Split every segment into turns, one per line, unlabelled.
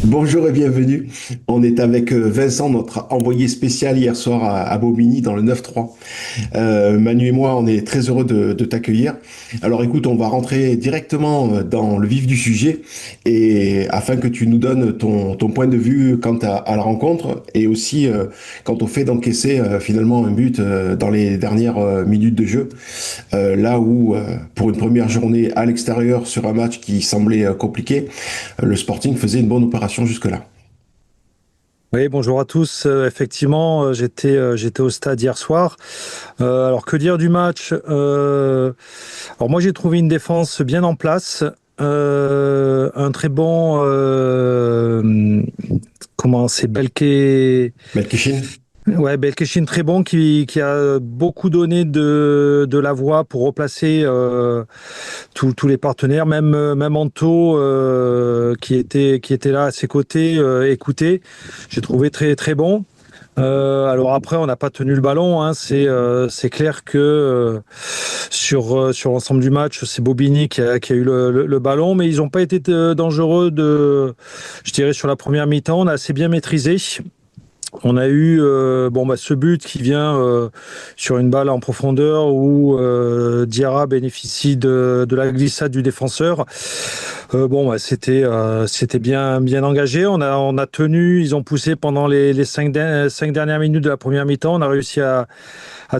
Bonjour et bienvenue. On est avec Vincent, notre envoyé spécial hier soir à Bobigny dans le 9-3. Manu et moi, on est très heureux de t'accueillir. Alors écoute, on va rentrer directement dans le vif du sujet et afin que tu nous donnes ton point de vue quant à la rencontre et aussi quant au fait d'encaisser finalement un but dans les dernières minutes de jeu. Là où, pour une première journée à l'extérieur sur un match qui semblait compliqué, le Sporting faisait une bonne opération jusque-là.
Oui, bonjour à tous. Effectivement, j'étais au stade hier soir. Alors, que dire du match? Alors, moi, j'ai trouvé une défense bien en place. Un très bon. Comment c'est Belke.
Melkishin?
Ouais, Belkacem très bon qui a beaucoup donné de la voix pour replacer tous les partenaires, même Anto qui était là à ses côtés, écouter. J'ai trouvé très très bon. Alors après, on n'a pas tenu le ballon, hein. C'est clair que sur l'ensemble du match, c'est Bobigny qui a eu le ballon, mais ils n'ont pas été dangereux je dirais, sur la première mi-temps. On a assez bien maîtrisé. On a eu ce but qui vient sur une balle en profondeur où Diarra bénéficie de la glissade du défenseur. C'était bien engagé. On a tenu, ils ont poussé pendant les cinq dernières minutes de la première mi-temps. On a réussi à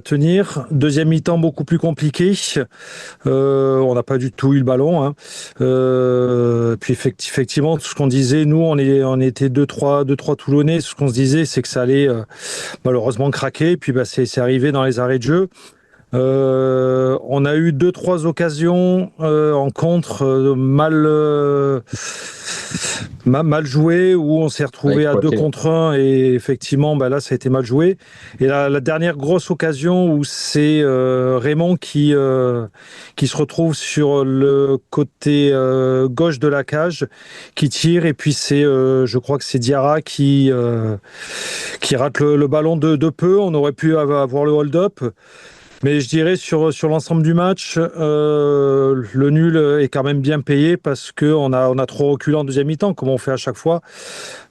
tenir. Deuxième mi-temps beaucoup plus compliqué. On n'a pas du tout eu le ballon, hein. Puis effectivement, tout ce qu'on disait, nous, on était deux trois Toulonnais. Ce qu'on se disait, c'est que ça allait malheureusement craquer. Puis c'est arrivé dans les arrêts de jeu. On a eu deux trois occasions en contre mal joué où on s'est
Mal
retrouvé à 2
exploité.
contre un et effectivement là ça a été mal joué. Et la dernière grosse occasion où c'est Raymond qui se retrouve sur le côté gauche de la cage qui tire et puis je crois que c'est Diarra qui rate le ballon de peu. On aurait pu avoir le hold-up. Mais je dirais sur l'ensemble du match, le nul est quand même bien payé parce qu'on a trop reculé en deuxième mi-temps, comme on fait à chaque fois.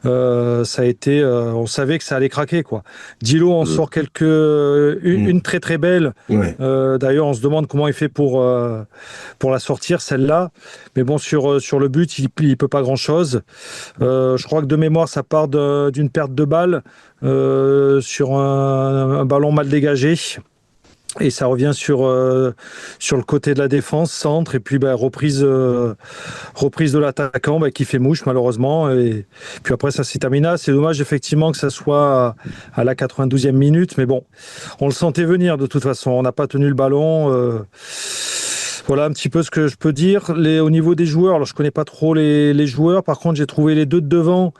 Ça a été, on savait que ça allait craquer, quoi. Dilo en
Mm.
sort une
Mm.
très très belle.
Ouais.
D'ailleurs, on se demande comment il fait pour la sortir, celle-là. Mais bon, sur le but, il peut pas grand-chose. Je crois que de mémoire, ça part d'une perte de balle sur un ballon mal dégagé. Et ça revient sur le côté de la défense, centre, et puis reprise de l'attaquant qui fait mouche malheureusement. Et puis après, ça s'est terminé là. C'est dommage effectivement que ça soit à la 92e minute, mais bon, on le sentait venir de toute façon. On n'a pas tenu le ballon. Voilà un petit peu ce que je peux dire. Au niveau des joueurs, alors je connais pas trop les joueurs. Par contre, j'ai trouvé les deux de devant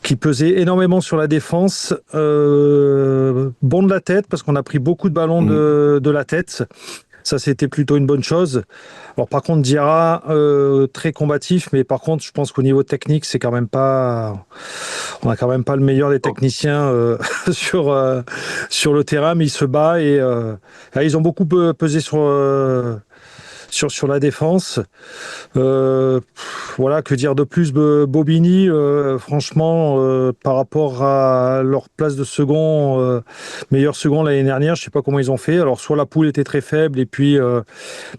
qui pesait énormément sur la défense. Bon de la tête, parce qu'on a pris beaucoup de ballons
Mm.
de la tête. Ça, c'était plutôt une bonne chose. Alors, par contre, Diarra, très combatif, mais par contre, je pense qu'au niveau technique, c'est quand même pas. On a quand même pas le meilleur des techniciens sur le terrain, mais il se bat et ils ont beaucoup pesé sur la défense. Voilà, que dire de plus, Bobigny, franchement, par rapport à leur place de second, meilleur second l'année dernière, je sais pas comment ils ont fait. Alors, soit la poule était très faible, et puis,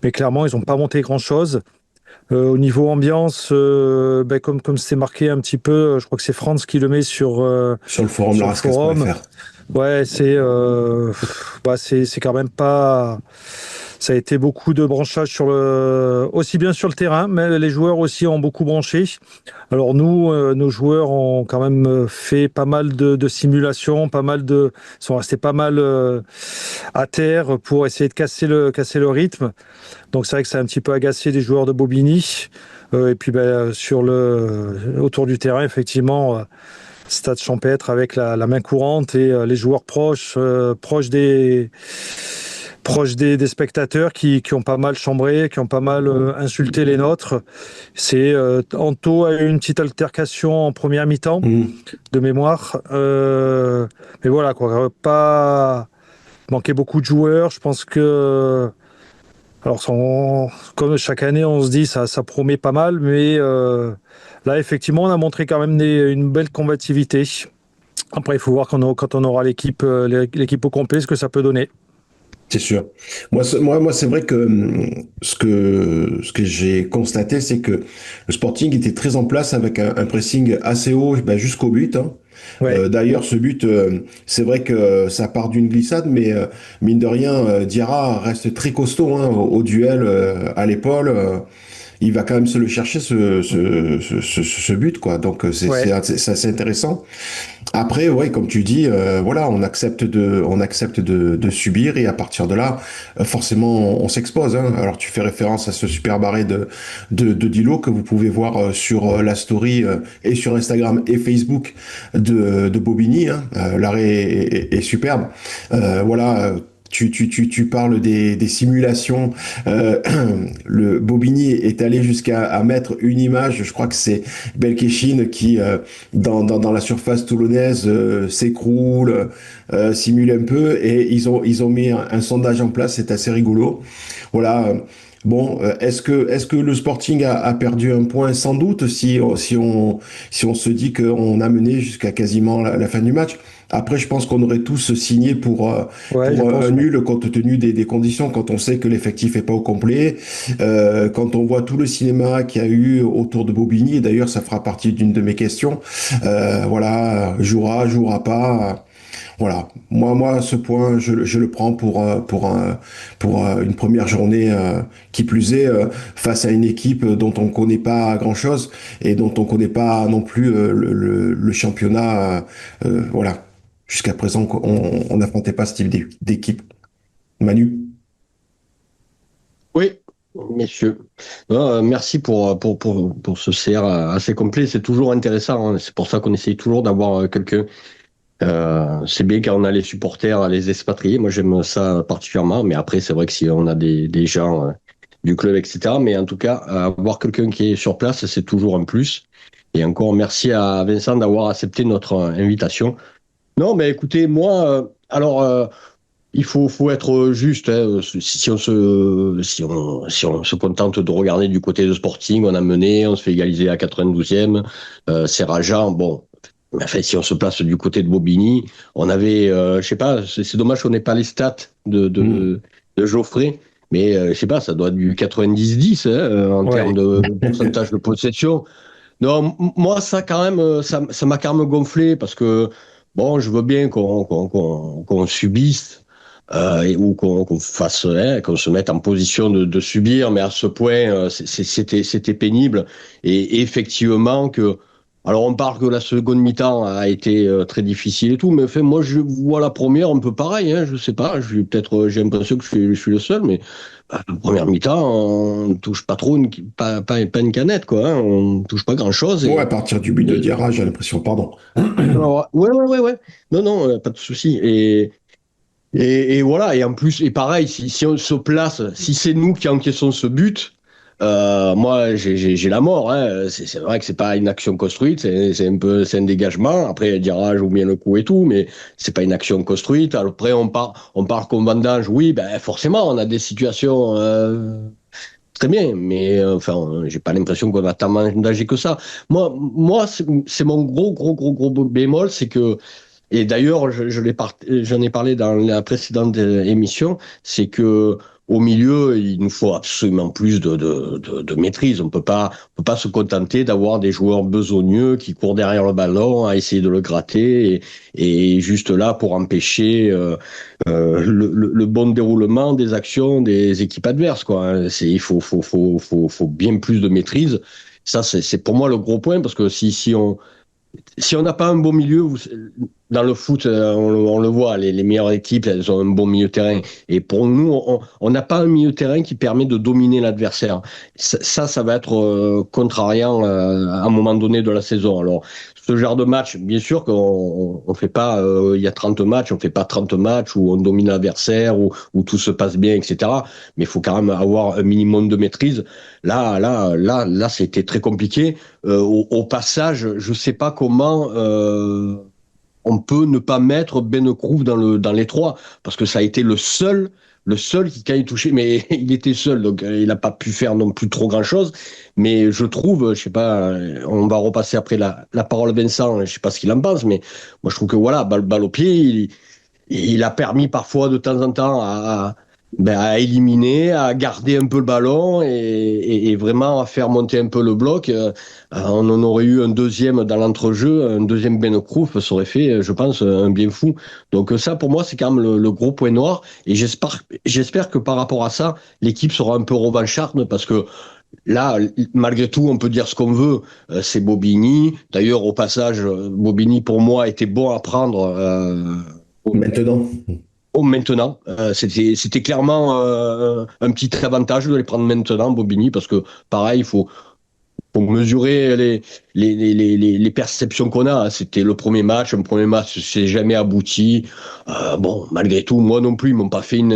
mais clairement, ils n'ont pas monté grand-chose. Au niveau ambiance, comme c'est marqué un petit peu, je crois que c'est Franz qui le met
Sur le forum
sur le forum.
larascas.fr.
Ouais, c'est quand même pas. Ça a été beaucoup de branchage aussi bien sur le terrain, mais les joueurs aussi ont beaucoup branché. Alors nous, nos joueurs ont quand même fait pas mal de simulations, sont restés pas mal à terre pour essayer de casser le rythme. Donc c'est vrai que ça a un petit peu agacé les joueurs de Bobigny. Et puis autour du terrain, effectivement. Stade champêtre avec la main courante et les joueurs proches des spectateurs qui ont pas mal chambré, qui ont pas mal insulté les nôtres. Anto a eu une petite altercation en première mi-temps
Mm.
de mémoire. Mais voilà, quoi, pas manqué beaucoup de joueurs. Je pense que Alors, comme chaque année, on se dit ça promet pas mal, mais là, effectivement, on a montré quand même une belle combativité. Après, il faut voir quand on aura l'équipe au complet, ce que ça peut donner.
C'est sûr. Moi, c'est vrai que ce que j'ai constaté, c'est que le Sporting était très en place avec un pressing assez haut, ben, jusqu'au but, hein.
Ouais,
D'ailleurs, ce but, c'est vrai que ça part d'une glissade, mais mine de rien, Diarra reste très costaud, hein, au duel, à l'épaule. Il va quand même se le chercher, ce but, quoi. Donc,
ouais.
c'est assez intéressant. Après, ouais, comme tu dis, voilà, on accepte de subir et à partir de là, forcément, on s'expose, hein. Alors, tu fais référence à ce super barré de Dilo que vous pouvez voir sur la story et sur Instagram et Facebook de Bobigny, hein. L'arrêt est superbe. Voilà. Tu parles des simulations. Euh, le Bobigny est allé jusqu'à à mettre une image. Je crois que c'est Belkacem qui dans la surface toulonnaise s'écroule, simule un peu, et ils ont mis un sondage en place, c'est assez rigolo. Voilà. Bon, est-ce que le Sporting a perdu un point? Sans doute, si on se dit qu'on a mené jusqu'à quasiment la fin du match. Après, je pense qu'on aurait tous signé pour,
Ouais, je
pour un
pense. Ouais.
nul compte tenu des conditions, quand on sait que l'effectif est pas au complet, quand on voit tout le cinéma qu'il y a eu autour de Bobigny. Et d'ailleurs, ça fera partie d'une de mes questions. Voilà, jouera pas. Voilà. Moi, ce point, je le prends pour une première journée, qui plus est, face à une équipe dont on connaît pas grand-chose et dont on connaît pas non plus le championnat. Voilà. Jusqu'à présent, on n'affrontait pas ce type d'équipe. Manu?
Oui, messieurs. Non, merci pour ce CR assez complet. C'est toujours intéressant, hein. C'est pour ça qu'on essaye toujours d'avoir quelqu'un. C'est bien quand on a les supporters, les expatriés. Moi, j'aime ça particulièrement. Mais après, c'est vrai que si on a des gens du club, etc. Mais en tout cas, avoir quelqu'un qui est sur place, c'est toujours un plus. Et encore merci à Vincent d'avoir accepté notre invitation. Non, mais écoutez, moi, il faut être juste, hein. Si on se contente de regarder du côté de Sporting, on a mené, on se fait égaliser à 92e, c'est rageant. Bon, mais enfin, si on se place du côté de Bobigny, on avait, je sais pas, c'est dommage qu'on n'ait pas les stats
Hmm.
de Geoffrey, mais je sais pas, ça doit être du 90-10, hein, en termes
Ouais.
de pourcentage de possession. Non, moi, ça quand même, ça m'a quand même gonflé parce que, bon, je veux bien qu'on subisse ou qu'on fasse, hein, qu'on se mette en position de subir, mais à ce point, c'était pénible. Et effectivement que, alors on parle que la seconde mi-temps a été très difficile et tout, mais enfin, moi, je vois la première un peu pareil, hein, je sais pas, j'ai l'impression que je suis le seul, mais la première mi-temps, on touche pas trop, pas une canette, quoi, hein, on touche pas grand-chose
Ouais, à partir du but de Diarra, j'ai l'impression, pardon.
alors, ouais, ouais, ouais, ouais. Non, non, pas de souci. Et voilà, et en plus, et pareil, si on se place, si c'est nous qui encaissons ce but, moi, j'ai la mort, hein. C'est vrai que c'est pas une action construite, c'est un dégagement. Après, il dira, joue bien le coup et tout, mais c'est pas une action construite. Alors, après, on part comme vendange. Oui, ben, forcément, on a des situations, très bien, mais enfin, j'ai pas l'impression qu'on a tant vendangé que ça. Moi, c'est mon gros bémol, c'est que et d'ailleurs, j'en ai parlé dans la précédente émission, c'est que au milieu, il nous faut absolument plus de maîtrise. On peut pas se contenter d'avoir des joueurs besogneux qui courent derrière le ballon à essayer de le gratter et juste là pour empêcher le bon déroulement des actions des équipes adverses, quoi, hein. Il faut bien plus de maîtrise. Ça, c'est pour moi le gros point parce que si on n'a pas un bon milieu, dans le foot, on le voit, les meilleures équipes, elles ont un bon milieu de terrain. Et pour nous, on n'a pas un milieu de terrain qui permet de dominer l'adversaire. Ça va être contrariant à un moment donné de la saison. Alors, ce genre de match, bien sûr qu'on on fait pas, il y a 30 matchs, on fait pas 30 matchs où on domine l'adversaire, où tout se passe bien, etc. Mais il faut quand même avoir un minimum de maîtrise. Là, c'était très compliqué. Au passage, je sais pas comment on peut ne pas mettre Ben Cruz dans les trois, parce que ça a été le seul qui, quand il touchait, mais il était seul, donc il n'a pas pu faire non plus trop grand-chose. Mais je trouve, je sais pas, on va repasser après la parole à Vincent, je sais pas ce qu'il en pense, mais moi je trouve que voilà, balle au pied, il a permis parfois de temps en temps à éliminer, à garder un peu le ballon et vraiment à faire monter un peu le bloc. On en aurait eu un deuxième dans l'entrejeu, un deuxième Ben Kroef, ça aurait fait, je pense, un bien fou. Donc ça, pour moi, c'est quand même le gros point noir. Et j'espère que par rapport à ça, l'équipe sera un peu revancharde parce que là, malgré tout, on peut dire ce qu'on veut. C'est Bobigny. D'ailleurs, au passage, Bobigny, pour moi, était bon à prendre.
Maintenant.
Oh, maintenant, c'était clairement un petit avantage de les prendre maintenant, Bobigny, parce que pareil, il faut mesurer les perceptions qu'on a. C'était le premier match, un premier match, c'est jamais abouti. Bon, malgré tout, moi non plus, ils m'ont pas fait une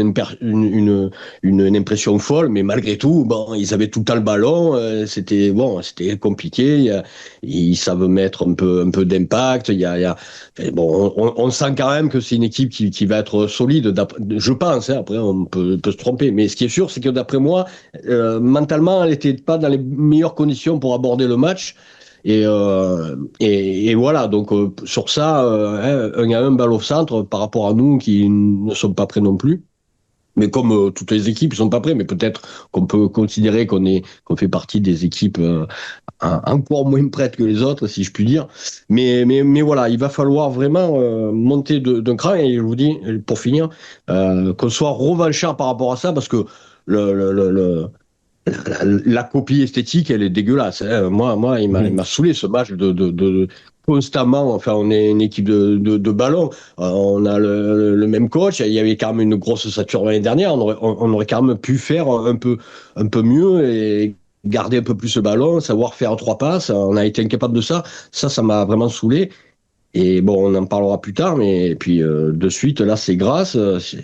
impression folle, mais malgré tout, bon, ils avaient tout le temps le ballon. C'était bon, c'était compliqué. Ils savent mettre un peu d'impact. Bon, on sent quand même que c'est une équipe qui va être solide. Je pense. Hein, après, on peut se tromper, mais ce qui est sûr, c'est que d'après moi, mentalement, elle n'était pas dans les meilleures conditions pour aborder le match. Et voilà, donc sur ça, un à un balle au centre par rapport à nous qui ne sommes pas prêts non plus. Mais comme toutes les équipes ne sont pas prêtes, mais peut-être qu'on peut considérer qu'on fait partie des équipes encore moins prêtes que les autres, si je puis dire. Mais voilà, il va falloir vraiment monter d'un cran. Et je vous dis, pour finir, qu'on soit revanchard par rapport à ça, parce que la copie esthétique, elle est dégueulasse. Hein. Moi, il m'a saoulé ce match de constamment. Enfin, on est une équipe de ballon. On a le même coach. Il y avait quand même une grosse ossature l'année dernière. On aurait quand même pu faire un peu mieux et garder un peu plus le ballon, savoir faire trois passes. On a été incapable de ça. Ça m'a vraiment saoulé. Et bon, on en parlera plus tard, mais puis de suite, là, c'est grâce. C'est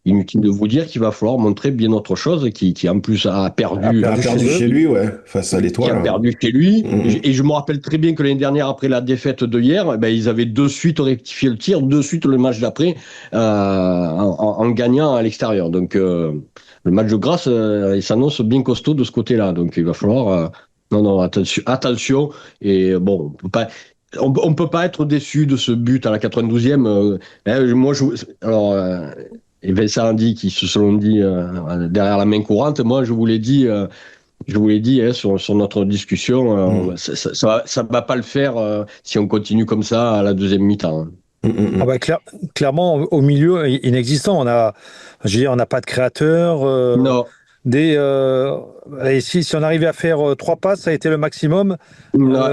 inutile de vous dire qu'il va falloir montrer bien autre chose, qui en plus a perdu,
A perdu chez lui, ouais, face à
qui
l'Étoile.
a perdu chez lui. Et je me rappelle très bien que l'année dernière, après la défaite de hier, ben, ils avaient de suite rectifié le tir, de suite le match d'après, en gagnant à l'extérieur. Donc, le match de grâce, il s'annonce bien costaud de ce côté-là. Donc, il va falloir... non, attention. Et bon, on peut pas être déçu de ce but à la 92e. Moi, alors, et Vincent a dit qu'ils se sont dit derrière la main courante. Moi, je vous l'ai dit, hein, sur notre discussion, ça va pas le faire si on continue comme ça à la deuxième mi-temps.
Ah bah, clairement, au milieu, inexistant. Je veux dire, on n'a pas de créateur.
Non,
Allez, si on arrivait à faire trois passes, ça a été le maximum.
non.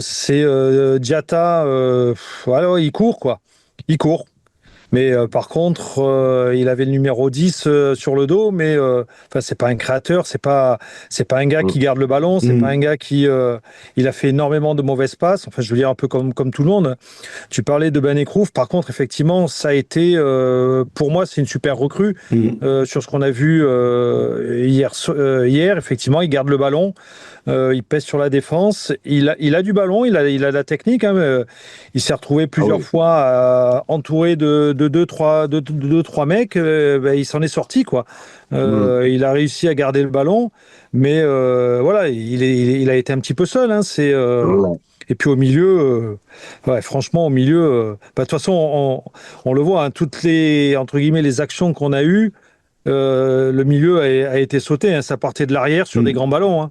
C'est Diatta, voilà, il court, quoi. Il court. Mais par contre, il avait le numéro 10 sur le dos, mais enfin, c'est pas un créateur, c'est pas un gars qui garde le ballon, c'est pas un gars qui il a fait énormément de mauvaises passes. Enfin, je veux dire un peu comme tout le monde. Tu parlais de Ben Kroef, par contre, effectivement, ça a été pour moi, c'est une super recrue sur ce qu'on a vu hier. Effectivement, il garde le ballon. Il pèse sur la défense. Il a du ballon, il a la technique. Hein, il s'est retrouvé plusieurs fois entouré de deux, trois mecs. Ben, il s'en est sorti, quoi. Il a réussi à garder le ballon, mais voilà, il a été un petit peu seul. Hein, et puis au milieu, ouais, franchement, au milieu, bah, de toute façon, on le voit, hein, toutes les entre guillemets les actions qu'on a eues, le milieu a été sauté. Hein, ça partait de l'arrière sur des grands ballons. Hein.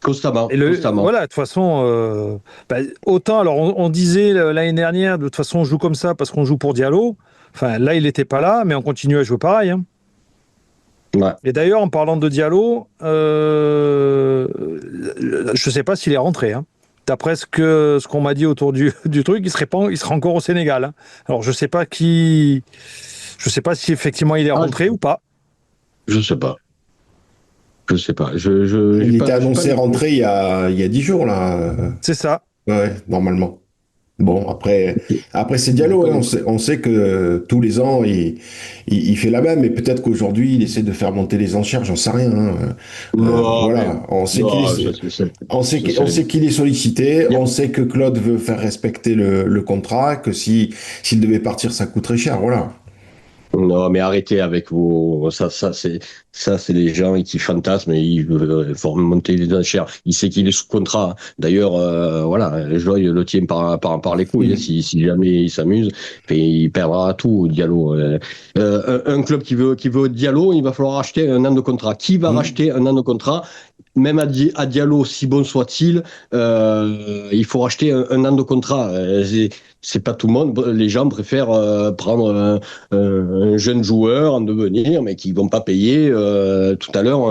Constamment,
Et
constamment.
voilà, de toute façon, bah, autant, alors on disait l'année dernière, de toute façon, on joue comme ça parce qu'on joue pour Diallo. Enfin, là, il n'était pas là, mais on continue à jouer pareil. Hein.
Ouais.
Et d'ailleurs, en parlant de Diallo, je ne sais pas s'il est rentré. Hein. D'après ce qu'on m'a dit autour du truc, il serait encore au Sénégal. Hein. Alors, je ne sais pas si effectivement il est rentré ou pas.
Je sais pas. Je sais pas.
Il était annoncé rentrer il y a 10 jours, là.
C'est ça.
Ouais, normalement. Bon, après c'est Diallo, hein. On sait que tous les ans, il fait la même, mais peut-être qu'aujourd'hui, il essaie de faire monter les enchères, j'en sais rien. Hein. Voilà, on sait qu'il est sollicité, on sait que Claude veut faire respecter le contrat, que s'il devait partir, ça coûterait cher, voilà.
Non, mais arrêtez avec vos. Ça, c'est les gens qui fantasment et ils veulent monter les enchères. Il sait qu'il est sous contrat, hein. D'ailleurs, voilà, Joy le tient par les couilles, hein. Si jamais il s'amuse, il perdra tout, Diallo. Un club qui veut Diallo, il va falloir acheter un an de contrat. Qui va racheter un an de contrat? Même à Diallo, si bon soit-il, il faut racheter un an de contrat. C'est pas tout le monde. Les gens préfèrent prendre un jeune joueur en devenir, mais qui vont pas payer tout à l'heure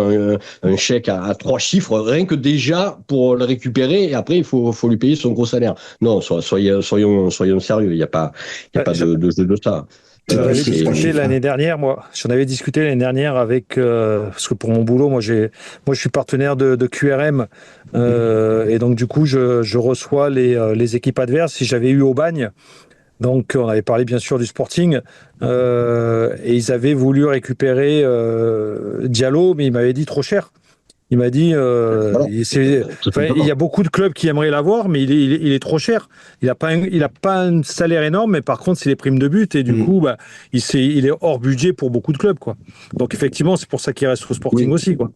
un chèque à 3 chiffres, rien que déjà pour le récupérer. Et après, il faut lui payer son gros salaire. Non, soyons sérieux. Il n'y a pas de jeu de ça.
J'en avais discuté l'année dernière, moi. J'en avais discuté l'année dernière avec parce que pour mon boulot, moi je suis partenaire de QRM et donc du coup je reçois les équipes adverses. Si j'avais eu Aubagne, donc on avait parlé bien sûr du Sporting et ils avaient voulu récupérer Diallo, mais il m'avait dit trop cher. Il m'a dit,
Voilà.
il y a beaucoup de clubs qui aimeraient l'avoir, mais il est trop cher. Il a pas un salaire énorme, mais par contre, c'est les primes de but et du coup, bah, il est hors budget pour beaucoup de clubs, quoi. Donc effectivement, c'est pour ça qu'il reste au Sporting aussi, quoi.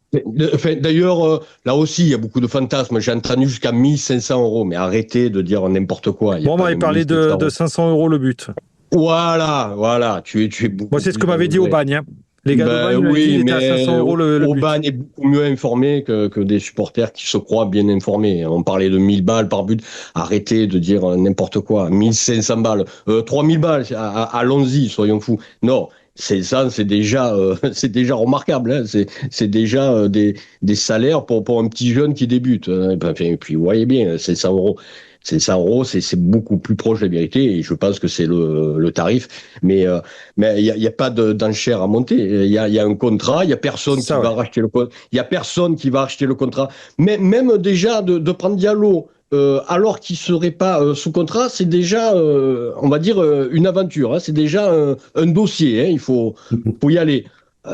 D'ailleurs, là aussi, il y a beaucoup de fantasmes. J'ai entendu jusqu'à 1 500 €, mais arrêtez de dire n'importe quoi.
Bon, on m'avait parlé de 500 € le but.
Voilà, tu es beaucoup.
Moi, c'est ce que m'avait dit Aubagne, hein. Les gars d'Aubagne,
oui,
il était à 500 € le but.
Aubagne est beaucoup mieux informé que des supporters qui se croient bien informés. On parlait de 1000 balles par but. Arrêtez de dire n'importe quoi. 1500 balles. 3000 balles. Allons-y, soyons fous. Non. C'est déjà, c'est déjà remarquable, hein. C'est déjà des salaires pour un petit jeune qui débute. Et puis, vous voyez bien, c'est 100 €. C'est 100 €, c'est beaucoup plus proche de la vérité et je pense que c'est le tarif. Mais il y a pas d'enchère à monter. Il y a un contrat, il y a personne qui va racheter le contrat. Il y a personne qui va acheter le contrat. Mais même déjà de prendre Diallo alors qu'il serait pas sous contrat, c'est déjà, on va dire, une aventure, hein. C'est déjà un dossier, hein. Il faut y aller.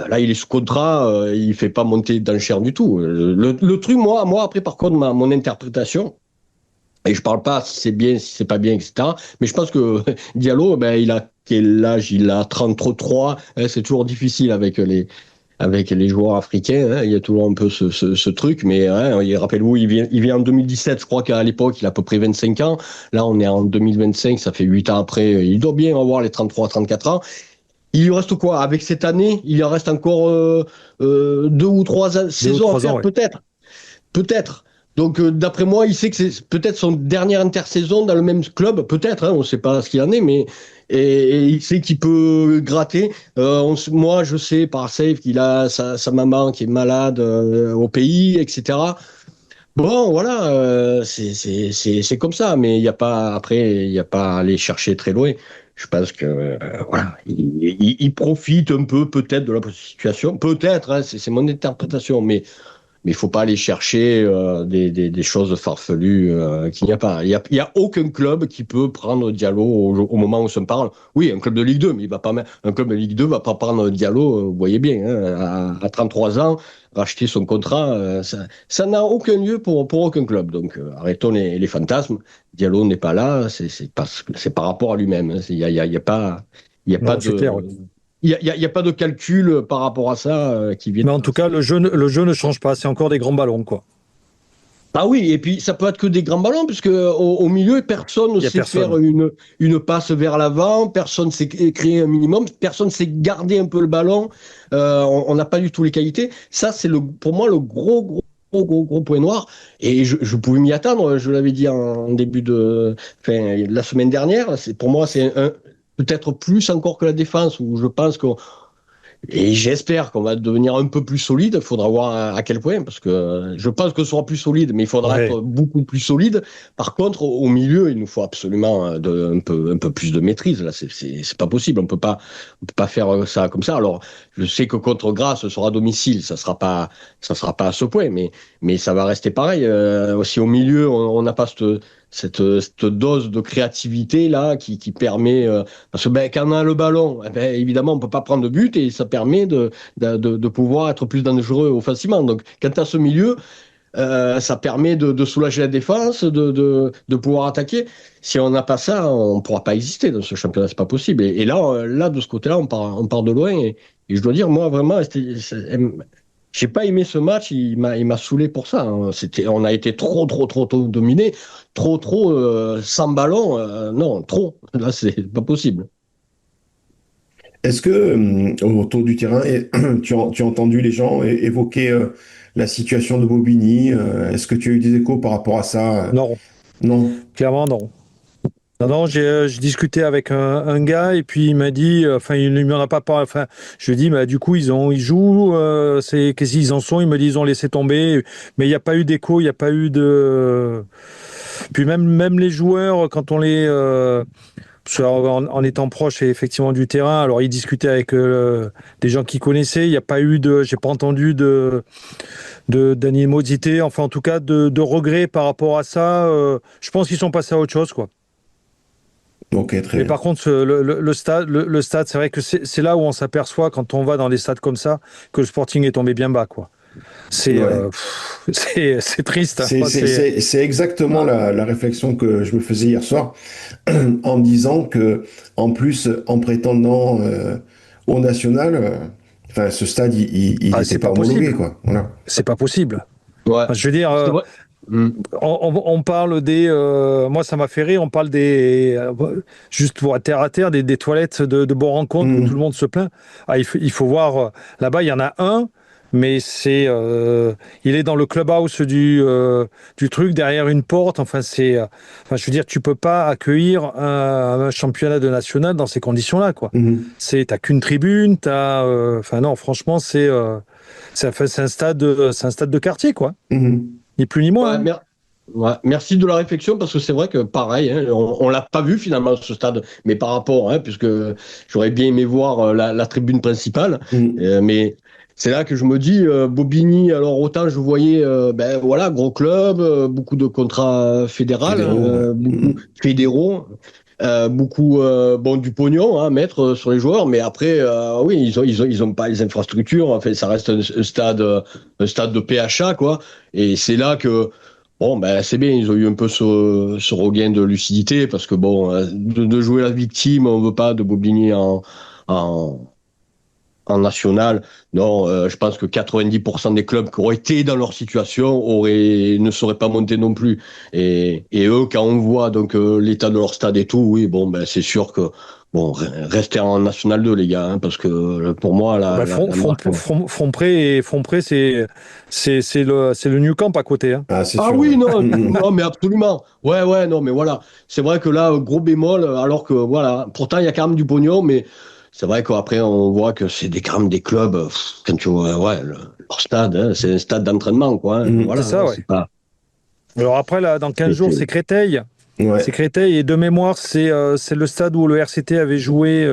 Là, il est sous contrat, il fait pas monter d'enchère du tout. Le truc, moi après, par contre, mon interprétation. Et je parle pas si c'est bien, si c'est pas bien, etc. Mais je pense que Diallo, il a quel âge? Il a 33. Hein, c'est toujours difficile avec les joueurs africains. Hein, il y a toujours un peu ce truc. Mais hein, rappelez-vous, il vient en 2017. Je crois qu'à l'époque, il a à peu près 25 ans. Là, on est en 2025. Ça fait 8 ans après. Il doit bien avoir les 33-34 ans. Il lui reste quoi? Avec cette année, il en reste encore 2 ou 3 saisons à faire, ouais. Peut-être. Donc, d'après moi, il sait que c'est peut-être son dernière intersaison dans le même club, peut-être, hein, on ne sait pas ce qu'il en est, mais et il sait qu'il peut gratter. Moi, je sais par Safe qu'il a sa maman qui est malade au pays, etc. Bon, voilà, c'est comme ça, mais il n'y a pas à aller chercher très loin. Je pense que voilà, il profite un peu peut-être de la situation, peut-être, hein, c'est mon interprétation, mais il faut pas aller chercher des choses farfelues qu'il n'y a pas. Il y a aucun club qui peut prendre Diallo au moment où on se parle. Oui, un club de Ligue 2, mais un club de Ligue 2 va pas prendre Diallo, vous voyez bien, hein, à 33 ans, racheter son contrat, ça n'a aucun lieu pour aucun club. Donc arrêtons les fantasmes. Diallo n'est pas là, c'est par rapport à lui-même, hein. Il y a pas de
clair, ouais.
Il y a pas de calcul par rapport à ça qui vient.
Mais en tout cas, le jeu ne change pas. C'est encore des grands ballons, quoi.
Ah oui, et puis ça peut être que des grands ballons, puisque au milieu, personne ne sait faire une passe vers l'avant, personne ne sait créer un minimum, personne ne sait garder un peu le ballon. On n'a pas du tout les qualités. Ça, c'est pour moi le gros point noir. Et je pouvais m'y attendre. Je l'avais dit en début la semaine dernière. Pour moi, c'est peut-être plus encore que la défense, où je pense et j'espère qu'on va devenir un peu plus solide. Il faudra voir à quel point, parce que je pense que ce sera plus solide, mais il faudra être beaucoup plus solide. Par contre, au milieu, il nous faut absolument un peu plus de maîtrise. Là, c'est pas possible. On peut pas faire ça comme ça. Alors, je sais que contre Grasse, ce sera à domicile. Ça sera pas à ce point, mais ça va rester pareil. Aussi au milieu, on n'a pas cette dose de créativité là qui permet parce que quand on a le ballon, évidemment on peut pas prendre de but et ça permet de pouvoir être plus dangereux offensivement. Donc quand à ce milieu, ça permet de soulager la défense, de pouvoir attaquer. Si on n'a pas ça, on ne pourra pas exister dans ce championnat, c'est pas possible. Et là, de ce côté-là, on part de loin. Et je dois dire, moi, vraiment, j'ai pas aimé ce match, il m'a saoulé pour ça. Hein. On a été trop dominé, sans ballon. Non, trop. Là, c'est pas possible.
Est-ce que autour du terrain, tu as entendu les gens évoquer la situation de Bobigny? Est-ce que tu as eu des échos par rapport à ça?
Non,
Non.
clairement non. Non, non, j'ai discuté avec un gars et puis il m'a dit, enfin, il ne m'en a pas parlé. Enfin, je lui ai dit, bah, du coup, ils jouent, qu'est-ce qu'ils en sont? Il me dit, ils ont laissé tomber, mais il n'y a pas eu d'écho, il n'y a pas eu de. Puis même les joueurs, quand on les. En étant proche effectivement du terrain, alors ils discutaient avec des gens qui connaissaient, il n'y a pas eu de. J'ai pas entendu d'animosité, enfin, en tout cas, de regret par rapport à ça. Je pense qu'ils sont passés à autre chose, quoi.
Ok, très
Mais
bien.
par contre, le stade, c'est vrai que c'est là où on s'aperçoit quand on va dans des stades comme ça que le Sporting est tombé bien bas, quoi.
Ouais.
C'est triste. Hein.
C'est exactement la réflexion que je me faisais hier soir en me disant que, en plus, en prétendant au national, enfin, ce stade, il
Ah,
n'était
c'est
pas
pas
homologué,
possible.
quoi. Voilà.
C'est pas possible.
Ouais,
Enfin, je veux dire,
c'est vrai. Mm.
on parle des. Moi, ça m'a fait rire. On parle des. Juste pour terre à terre, des toilettes de bonne rencontre où tout le
Mhm.
monde se plaint. Ah, il faut voir. Là-bas, il y en a un, mais il est dans le clubhouse du truc, derrière une porte. Enfin, enfin, je veux dire, tu peux pas accueillir un championnat de national dans ces conditions-là, quoi.
Mhm.
T'as qu'une tribune, enfin, non, franchement, c'est un stade de quartier, quoi.
Mhm.
Ni plus ni moins.
Ouais,
Hein.
ouais, merci de la réflexion parce que c'est vrai que pareil, hein, on l'a pas vu finalement ce stade, mais par rapport, hein, puisque j'aurais bien aimé voir la tribune principale,
Mhm.
mais c'est là que je me dis Bobigny. Alors autant je voyais, ben voilà, gros club, beaucoup de contrats fédéraux,
Fédéraux, ouais.
beaucoup
Mhm.
fédéraux. Beaucoup bon du pognon à mettre sur les joueurs, mais après oui ils ont pas les infrastructures. Enfin ça reste un stade de PHA quoi. Et c'est là que bon, ben, c'est bien, ils ont eu un peu ce regain de lucidité parce que bon, de jouer la victime, on veut pas de Bobigny en, en national. Non, je pense que 90% des clubs qui auraient été dans leur situation ne seraient pas montés non plus. Et eux, quand on voit donc l'état de leur stade et tout, oui, bon, ben, c'est sûr que bon, restez en National 2, les gars, hein, parce que pour moi,
Bah,
la marque.
Frompré, c'est le New Camp à côté. Hein.
Ah, c'est
Ah
sûr,
oui,
ouais.
non,
Mhm.
non, mais absolument. Ouais, ouais, non, mais voilà. C'est vrai que là, gros bémol, alors que voilà, pourtant il y a quand même du pognon, mais c'est vrai qu'après on voit que c'est quand même des clubs, quand tu vois, ouais, leur stade, hein, c'est un stade d'entraînement, quoi. Hein,
Mhm.
C'est
voilà,
ça,
hein,
ouais.
c'est pas.
Alors après, là, dans 15 jours,
c'est-
c'est Créteil. C'est
Ouais.
Créteil. Et de mémoire, c'est le stade où le RCT avait joué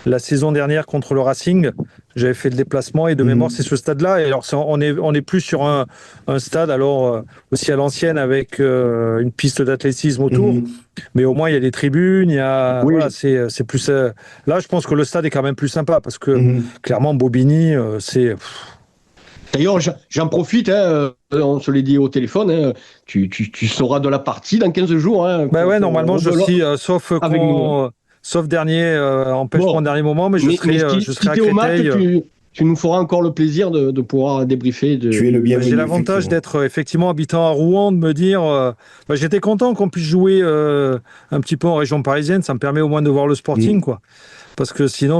la saison dernière contre le Racing. J'avais fait le déplacement et de mémoire, c'est
Mhm.
ce stade-là. Et alors, on est plus sur un stade, alors aussi à l'ancienne, avec une piste d'athlétisme autour.
Mhm.
Mais au moins, il y a des tribunes, voilà,
Oui.
c'est plus. Là, je pense que le stade est quand même plus sympa parce que
Mhm.
clairement, Bobigny, c'est.
D'ailleurs, j'en profite, hein, on se l'est dit au téléphone, hein, tu seras de la partie dans 15 jours, hein,
Bah ouais, normalement, je
rebelote
suis,
avec nous. Hein.
sauf dernier empêchement
Bon,
de dernier moment, mais
mais
je serai
si
à
tu es au mat,
Créteil.
tu nous feras encore le plaisir de pouvoir débriefer
Tu es le
Bah, j'ai
bienvenu,
l'avantage
effectivement.
d'être effectivement habitant à Rouen, de me dire, bah, j'étais content qu'on puisse jouer un petit peu en région parisienne, ça me permet au moins de voir le Sporting,
Mhm.
quoi. Parce que sinon,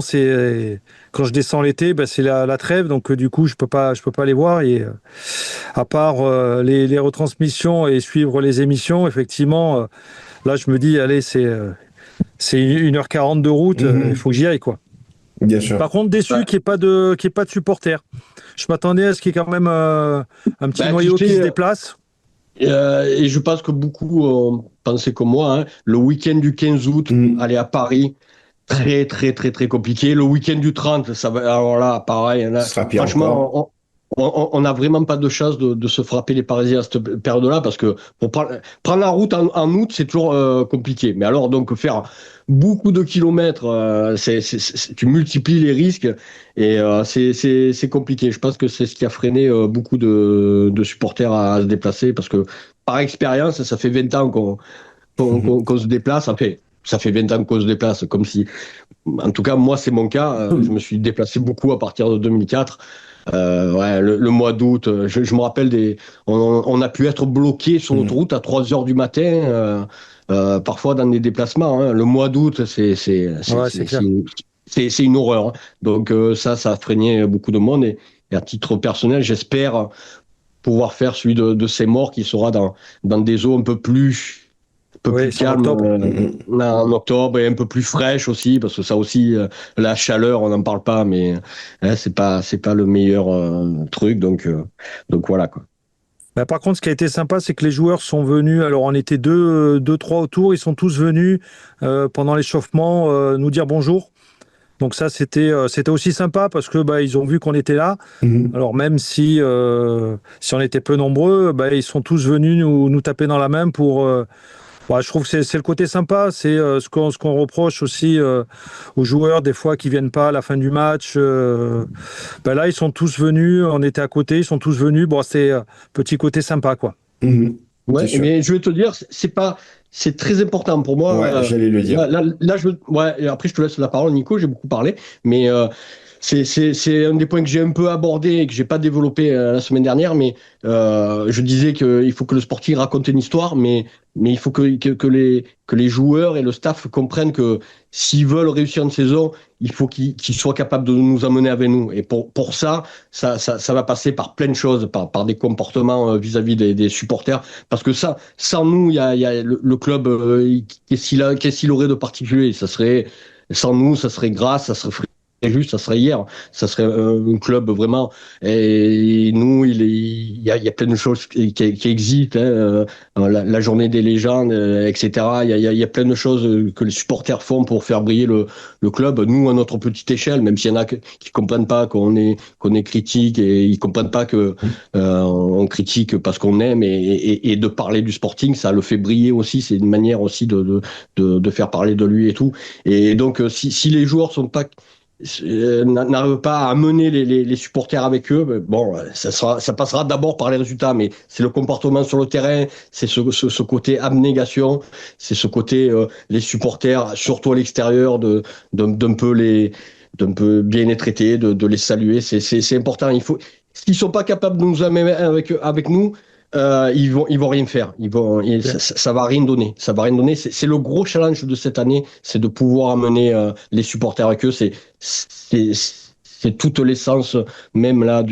quand je descends l'été, bah, c'est la trêve, donc du coup, je peux pas les voir. Et à part les retransmissions et suivre les émissions, effectivement, là, je me dis, allez, c'est 1h40 de route, il faut
Mhm.
que j'y aille, quoi.
Bien
Par
sûr.
contre, déçu
Ouais.
qu'il n'y ait pas de supporters. Je m'attendais à ce qu'il y ait quand même un petit
Bah, tu
noyau qui se
sais,
déplace.
et je pense que beaucoup ont pensé comme moi, hein, le week-end du 15 août,
Mhm.
aller à Paris, très, très, très, très compliqué. Le week-end du 30, ça va, alors là, pareil,
Ce
là,
sera pire
franchement,
encore.
on n'a vraiment pas de chance de se frapper les Parisiens à cette période-là parce que pour prendre la route en août, c'est toujours compliqué. Mais alors, donc, faire beaucoup de kilomètres, tu multiplies les risques et c'est compliqué. Je pense que c'est ce qui a freiné beaucoup de supporters à se déplacer parce que par expérience, ça fait 20 ans qu'on se déplace. Enfin, ça fait 20 ans qu'on se déplace, comme si, en tout cas, moi, c'est mon cas. Je me suis déplacé beaucoup à partir de 2004. Ouais, le mois d'août, je me rappelle on a pu être bloqué sur l'autoroute à 3 heures du matin, parfois dans des déplacements. Hein. Le mois d'août,
Ouais, c'est clair.
c'est une horreur. Hein. Donc ça a freiné beaucoup de monde et à titre personnel, j'espère pouvoir faire celui de ces morts qui sera dans des eaux un peu
Oui,
plus
c'est en
calmes
octobre.
en octobre et un peu plus fraîche aussi parce que ça aussi la chaleur on n'en parle pas mais c'est pas le meilleur truc donc voilà quoi.
Bah, par contre, ce qui a été sympa, c'est que les joueurs sont venus. Alors, on était deux, trois autour. Ils sont tous venus pendant l'échauffement nous dire bonjour. Donc ça, c'était aussi sympa parce que bah, ils ont vu qu'on était là.
Mhm.
Alors même si on était peu nombreux, bah, ils sont tous venus nous taper dans la main pour. Ouais, je trouve que c'est le côté sympa, c'est ce qu'on reproche aussi aux joueurs des fois qui viennent pas à la fin du match. Ben là, ils sont tous venus, on était à côté, ils sont tous venus. Bon, c'est petit côté sympa, quoi.
Mhm. C'est
Ouais,
sûr.
mais je vais te dire, c'est très important pour moi.
Ouais, j'allais le dire.
Ouais, et après je te laisse la parole, Nico, j'ai beaucoup parlé, mais c'est un des points que j'ai un peu abordé et que j'ai pas développé la semaine dernière, mais je disais qu'il faut que le sportif raconte une histoire, mais il faut que les joueurs et le staff comprennent que s'ils veulent réussir une saison, il faut qu'ils soient capables de nous amener avec nous. Et pour ça va passer par plein de choses, par des comportements vis-à-vis des supporters. Parce que ça, sans nous, il y a le club, qu'est-ce qu'il aurait de particulier? Sans nous, ça serait grâce, ça serait juste, ça serait hier, ça serait un club vraiment. Et nous, il y a plein de choses qui existent, hein, la journée des légendes, etc. Il y a plein de choses que les supporters font pour faire briller le club. Nous, à notre petite échelle, même s'il y en a qui comprennent pas qu'on est critique et ils comprennent pas que on critique parce qu'on aime et de parler du Sporting, ça le fait briller aussi. C'est une manière aussi de faire parler de lui et tout. Et donc, si les joueurs n'arrivent pas à amener les supporters avec eux, bon, ça passera d'abord par les résultats, mais c'est le comportement sur le terrain, c'est ce côté abnégation, c'est ce côté les supporters, surtout à l'extérieur, d'un peu bien les traiter, de les saluer, c'est important. S'ils sont pas capables de nous amener avec nous, ils vont rien faire. Ça va rien donner. Ça va rien donner. C'est le gros challenge de cette année, c'est de pouvoir amener les supporters avec eux. C'est toute l'essence même là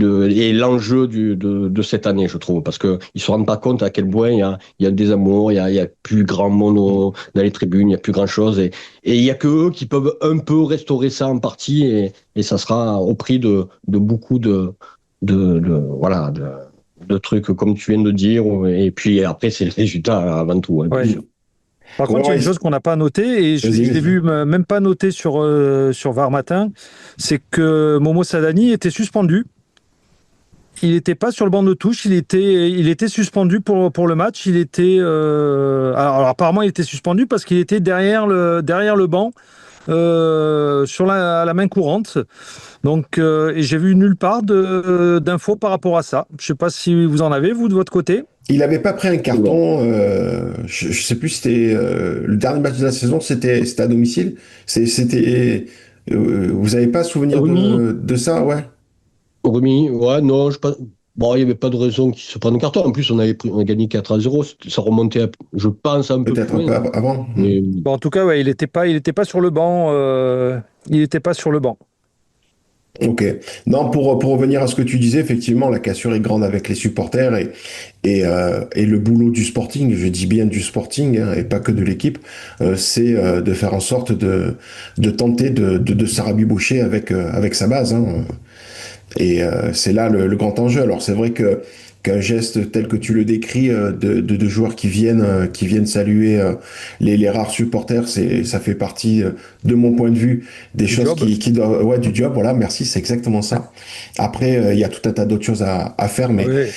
et l'enjeu de cette année, je trouve, parce que ils se rendent pas compte à quel point il y a des amours, il y a plus grand monde dans les tribunes, il y a plus grand chose et il y a que eux qui peuvent un peu restaurer ça en partie et ça sera au prix de beaucoup voilà de trucs comme tu viens de dire et puis après c'est le résultat avant tout hein, bien
Ouais.
sûr.
Par
Ouais,
contre, il y a
ouais,
une chose qu'on n'a pas notée, et je
vas-y,
l'ai
vas-y.
vu même pas noté sur VAR Matin, c'est que Momo Sadani était suspendu. Il n'était pas sur le banc de touche, il était suspendu pour le match. Alors, apparemment, il était suspendu parce qu'il était derrière le banc, sur la main courante. Donc, et j'ai vu nulle part d'infos par rapport à ça. Je ne sais pas si vous en avez, vous, de votre côté.
Il n'avait pas pris un
Bon.
carton. Je sais plus. C'était le dernier match de la saison. C'était à domicile. C'était. Vous n'avez pas souvenir
Remis,
de ça, ouais?
ouais, non, je pas. Bon, il n'y avait pas de raison qu'il se prenne un carton. En plus, on a gagné 4-0. Ça remontait, je pense, un peu plus
Peut-être un
loin.
peu
Hein.
avant.
Mais,
Bon, en tout cas, ouais, il était pas sur le banc. Il n'était pas sur le banc.
Ok. Non, pour revenir à ce que tu disais, effectivement, la cassure est grande avec les supporters et le boulot du Sporting, je dis bien du Sporting, hein, et pas que de l'équipe, c'est de faire en sorte de tenter de s'arabiboucher avec sa base. Hein. Et c'est là le grand enjeu. Alors c'est vrai que qu'un geste tel que tu le décris de joueurs qui viennent saluer les rares supporters, ça fait partie, de mon point de vue, des
Du
choses
job.
qui doivent, ouais, du job. Voilà, merci, c'est exactement ça. Après, il y a tout un tas d'autres choses à faire, mais
Ouais.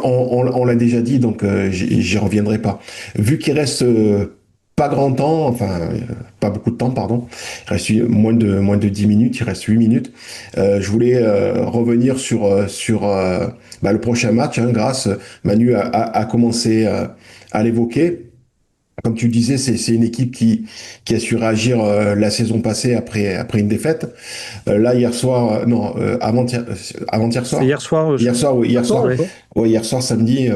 on l'a déjà dit, donc j'y reviendrai pas. Vu qu'il reste pas grand temps, enfin pas beaucoup de temps, pardon. Il reste moins de 10 minutes, il reste 8 minutes. Je voulais revenir sur le prochain match, hein, grâce Manu a commencé à l'évoquer. Comme tu le disais, c'est une équipe qui a su réagir la saison passée après une défaite. Là, hier soir, non, avant-hier
C'est
soir.
hier soir.
Hier soir, oui, hier
D'accord,
soir.
Ouais.
d'accord.
Ouais, hier soir, samedi,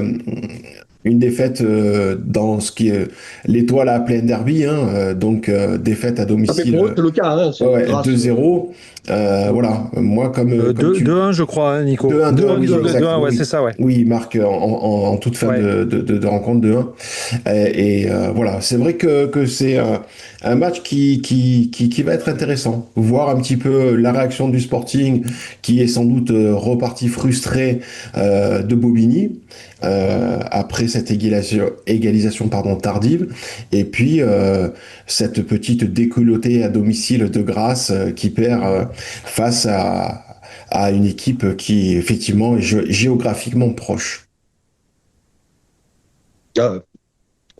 une défaite dans ce qui est l'étoile a appelé un derby, hein, donc défaite à
Ah, mais
domicile,
pour eux, c'est le cas, hein,
ouais,
c'est
ouais,
grâce.
2-0. Voilà, moi comme
2-1, je crois, hein, Nico.
2-1, 2-1, oui,
2-1,
exact,
2-1, ouais, c'est
oui.
ça, ouais.
Oui, il marque en toute fin
Ouais.
de rencontre 2-1. Voilà, c'est vrai que c'est un match qui va être intéressant. Voir un petit peu la réaction du Sporting, qui est sans doute reparti frustré de Bobigny après cette égalisation pardon, tardive. Et puis cette petite déculottée à domicile de Grasse qui perd face à une équipe qui effectivement est géographiquement proche.
Ah,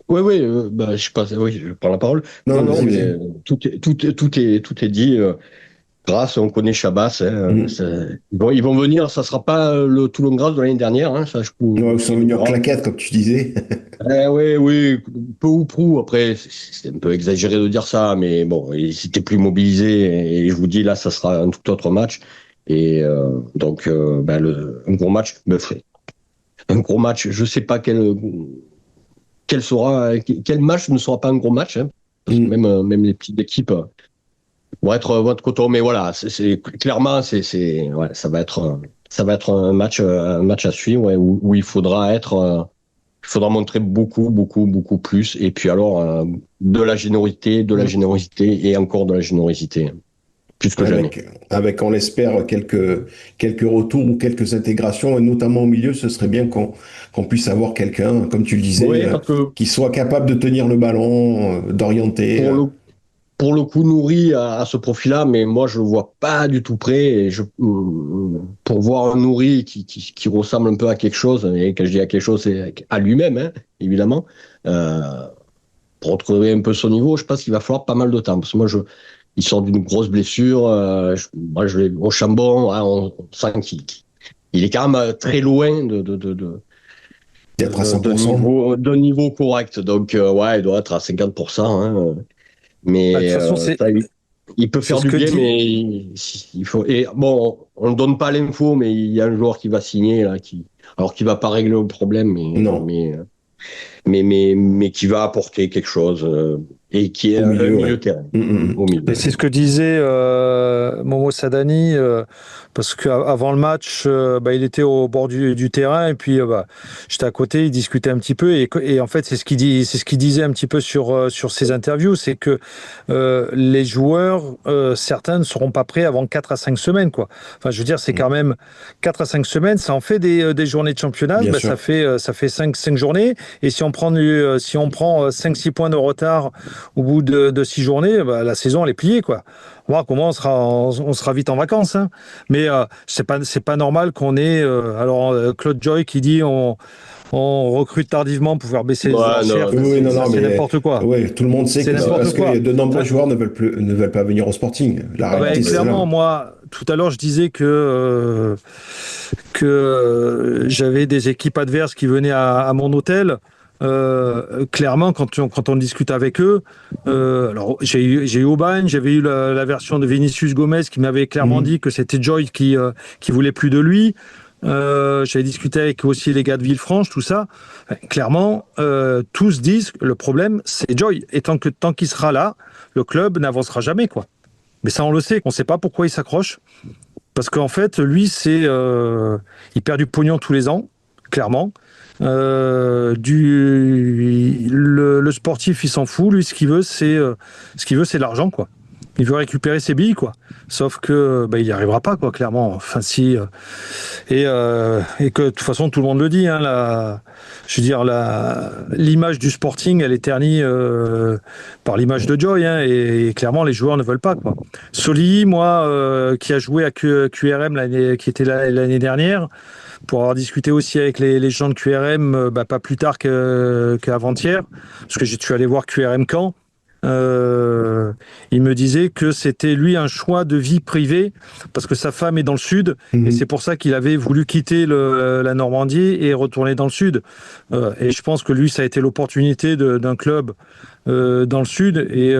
oui, oui, bah, je sais pas, oui, je prends la parole.
Non,
Non,
non,
non,
vas-y,
mais
vas-y.
tout est dit. Grâce, on connaît Chabas. Hein,
Mhm.
bon, ils vont venir, ça sera pas le Toulon Grâce de l'année dernière. Hein, ça,
Ouais, ils sont
il le
venus en
verra.
claquette, comme tu disais.
Oui, oui, peu ou prou. Après, c'est un peu exagéré de dire ça, mais bon, ils étaient plus mobilisés. Et je vous dis, là, ça sera un tout autre match. Et donc, ben, un gros match me ferait. Un gros match, je sais pas quel match ne sera pas un gros match. Hein, parce que
Mhm.
même les petites équipes vont être coton. Mais voilà, clairement, ouais, ça va être un match à suivre ouais, où il faudra montrer beaucoup, beaucoup, beaucoup plus. Et puis alors, de la
Mhm.
générosité et encore de la générosité, plus que jamais.
Avec, on l'espère, quelques retours ou quelques intégrations, et notamment au milieu, ce serait bien qu'on puisse avoir quelqu'un, comme tu le disais,
Oui, parce que
qui soit capable de tenir le ballon, d'orienter.
pour le, pour le coup, Nourri à ce profil-là, mais moi, je le vois pas du tout prêt. Et pour voir un Nourri qui ressemble un peu à quelque chose, et quand je dis à quelque chose, c'est à lui-même, hein, évidemment, euh, pour retrouver un peu son niveau, je pense qu'il va falloir pas mal de temps. Parce que moi, il sort d'une grosse blessure. Moi, je vais au Chambon, hein, on sent qu'il est quand même très loin
D'être à 100%.
d'un niveau correct. Donc, ouais, il doit être à 50%. Hein,
Bah, de toute
mais
façon,
il peut
c'est
faire
ce
du
que
bien,
dit.
mais il faut. Et bon, on ne donne pas l'info, mais il y a un joueur qui va signer là, alors qui va pas régler le problème,
Non,
mais qui va apporter quelque chose et qui est
au
un
milieu,
milieu
ouais.
terrain
Mhm.
au
Et
milieu.
c'est ce que disait Momo Sadani, parce qu'avant le match, bah, il était au bord du terrain et puis bah, j'étais à côté, il discutait un petit peu et en fait c'est ce qu'il disait un petit peu sur ses interviews, c'est que les joueurs, certains ne seront pas prêts avant 4 à 5 semaines, quoi. Enfin, je veux dire, c'est quand même 4 à 5 semaines, ça en fait des journées de championnat,
Bien
bah,
sûr.
ça fait 5 journées et si on prend 5-6 points de retard au bout de 6 journées, bah, la saison elle est pliée, quoi. On va voir comment on sera vite en vacances, hein. Mais c'est pas normal qu'on ait. Claude Joy qui dit on recrute tardivement pour faire baisser les
Ouais,
enchères.
non,
Oui,
Enfin,
oui, non, non,
c'est
mais
n'importe quoi.
ouais, tout le monde sait
C'est
que c'est
n'importe
parce que
quoi.
de nombreux
Enfin,
joueurs ne veulent pas venir au Sporting. La
ah ben,
réalité, c'est là.
clairement, moi, tout à l'heure, je disais que j'avais des équipes adverses qui venaient à mon hôtel. Clairement, quand on discute avec eux, alors j'ai eu Aubagne, j'avais eu la version de Vinicius Gomez qui m'avait clairement
Mhm.
dit que c'était Joy qui voulait plus de lui. J'avais discuté avec aussi les gars de Villefranche, tout ça. Clairement, tous disent que le problème, c'est Joy. Et tant qu'il sera là, le club n'avancera jamais, quoi. Mais ça, on le sait, qu'on ne sait pas pourquoi il s'accroche. Parce qu'en fait, lui, il perd du pognon tous les ans, clairement. Le sportif, il s'en fout. Lui, ce qu'il veut, c'est l'argent, quoi. il veut récupérer ses billes, quoi. Sauf que il n'y arrivera pas, quoi, clairement. Enfin, si et que de toute façon tout le monde le dit, hein, je veux dire l'image du Sporting, elle est ternie par l'image de Joy, hein, et clairement les joueurs ne veulent pas, quoi. Soli, moi, qui a joué à QRM qui était là l'année dernière, pour avoir discuté aussi avec les gens de QRM, pas plus tard qu'avant-hier, parce que je suis allé voir QRM Caen. Il me disait que c'était lui un choix de vie privée parce que sa femme est dans le sud et c'est pour ça qu'il avait voulu quitter la Normandie et retourner dans le sud. Et je pense que lui, ça a été l'opportunité d'un club dans le sud. Et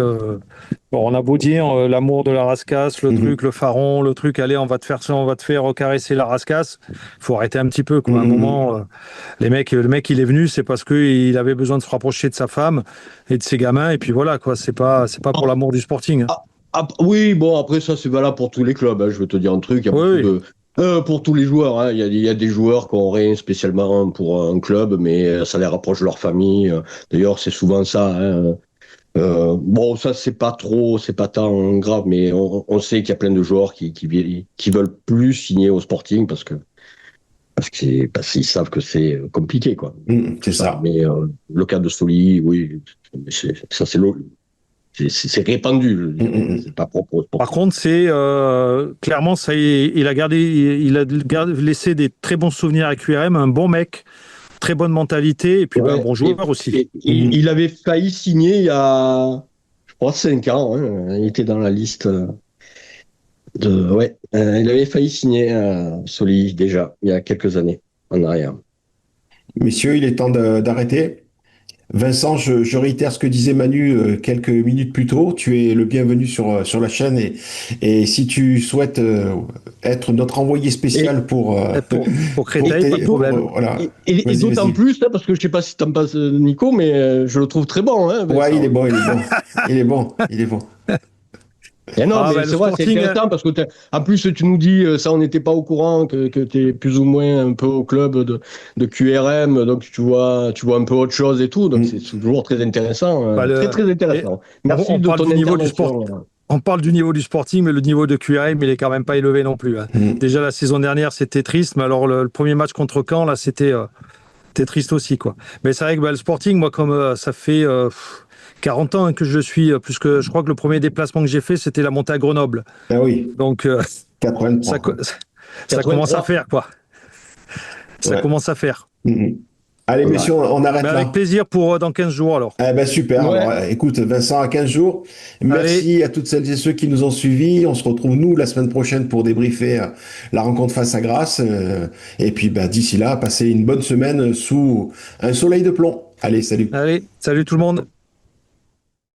bon, on a beau dire l'amour de la rascasse, le truc, le faron, le truc, allez, on va te faire ça, on va te faire caresser la rascasse. Faut arrêter un petit peu, quoi. À un moment, le mec, il est venu, c'est parce qu'il avait besoin de se rapprocher de sa femme et de ses gamins. Et puis voilà, quoi. C'est pas pour l'amour du Sporting, hein.
Oui, bon, après, ça, c'est valable pour tous les clubs, hein. Je vais te dire un truc. Il y a beaucoup pour tous les joueurs, hein. Il y a des joueurs qui ont rien spécialement pour un club, mais ça les rapproche de leur famille. D'ailleurs, c'est souvent ça, hein. Bon, ça, c'est pas tant grave, mais on sait qu'il y a plein de joueurs qui veulent plus signer au Sporting parce qu'ils savent que c'est compliqué, quoi.
C'est ça.
Mais le cas de Soli, oui, ça, c'est répandu. C'est pas propre au Sporting.
Par contre, c'est clairement ça. Il a laissé des très bons souvenirs à QRM, un bon mec, très bonne mentalité et puis un bon joueur aussi.
Il avait failli signer il y a, je crois, 5 ans. Hein. Il était dans la liste il avait failli signer Soli déjà, il y a quelques années en arrière.
Messieurs, il est temps d'arrêter. Vincent, je réitère ce que disait Manu quelques minutes plus tôt. Tu es le bienvenu sur la chaîne et si tu souhaites être notre envoyé spécial pour
Créteil, pas de problème.
Voilà.
Et d'autant plus, là, parce que je sais pas si t'en passes, Nico, mais je le trouve très bon. Hein,
ouais, il est bon. Il est bon.
Et non, mais c'est vrai, c'est intéressant parce que en plus tu nous dis ça, on n'était pas au courant que tu es plus ou moins un peu au club de QRM, donc tu vois un peu autre chose et tout, donc c'est toujours très intéressant, très intéressant. Merci de ton intervention.
On parle du niveau du Sporting, mais le niveau de QRM, il est quand même pas élevé non plus, hein. Déjà la saison dernière, c'était triste, mais alors le premier match contre Caen, là, c'était triste aussi, quoi. Mais c'est vrai que le Sporting, moi, comme ça fait 40 ans que je suis, puisque je crois que le premier déplacement que j'ai fait, c'était la montée à Grenoble.
Ah oui.
Donc,
83.
Ça commence à faire, quoi. Ça commence à faire.
Allez, messieurs, on arrête là.
Avec plaisir pour dans 15 jours, alors.
Super. Ouais. Alors, écoute, Vincent, à 15 jours. Merci à toutes celles et ceux qui nous ont suivis. On se retrouve, nous, la semaine prochaine pour débriefer la rencontre face à Grasse. Et puis, d'ici là, passez une bonne semaine sous un soleil de plomb. Allez, salut.
Allez, salut tout le monde.